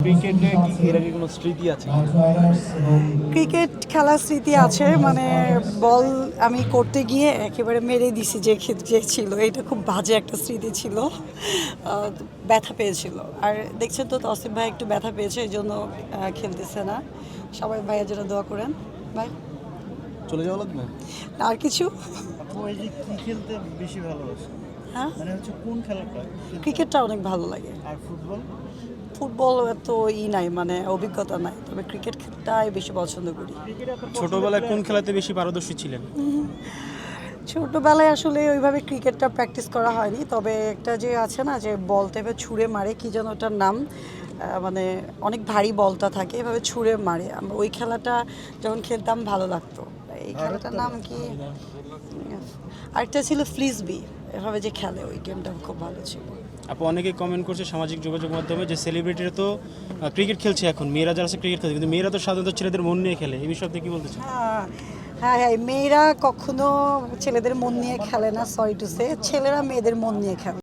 ক্রিকেটে কি এর আগে কোনো স্মৃতি আছে? ক্রিকেট খেলার স্মৃতি আছে, মানে বল আমি করতে গিয়ে একেবারে মেরে দিছি যে যে ছিল, এটা খুব বাজে একটা স্মৃতি ছিল। ব্যথা পেয়েছিল। আর দেখছেন তো তসিফ ভাই একটু ব্যথা পেয়েছে, এই জন্য খেলতেছে না। সবাই ভাইয়ের জন্য দোয়া করেন ভাই। চলে যাওয়া লাগবে? আর কিছু এই যে কি খেলতে বেশি ভালোবাসে? হ্যাঁ, মানে হচ্ছে কোন খেলাটা? ক্রিকেটটা অনেক ভালো লাগে। আর ফুটবল? ফুটবল এত নাই, মানে অভিজ্ঞতা নাই, তবে ক্রিকেটটাই বেশি পছন্দ করি। ছোটবেলায় কোন খেলাতে বেশি পারদর্শী ছিলেন? ছোটবেলায় আসলে ওইভাবে ক্রিকেটটা প্র্যাকটিস করা হয়নি, তবে একটা যে আছে না যে বলটা এভাবে ছুঁড়ে মারে, কি যেন ওটার নাম, মানে অনেক ভারী বলটা থাকে, এভাবে ছুঁড়ে মারে, ওই খেলাটা যখন খেলতাম ভালো লাগতো। এই খেলাটার নাম কি? আরেকটা ছিল ফ্লিসবি, এভাবে যে খেলে, ওই গেমটা খুব ভালো ছিল। আপু, অনেকে কমেন্ট করছে সামাজিক যোগাযোগ মাধ্যমে যে সেলিব্রিটিরা তো ক্রিকেট খেলছে, এখন মেয়েরা যারা আছে ক্রিকেট খেলছে, কিন্তু মেয়েরা তো সাধারণত ছেলেদের মন নিয়ে খেলে, এই বিষয়ে আপনি কি বলতে চান? হ্যাঁ হ্যাঁ হ্যাঁ, মেয়েরা কখনো ছেলেদের মন নিয়ে খেলে না, সরি টু সে, ছেলেরা মেয়েদের মন নিয়ে খেলে।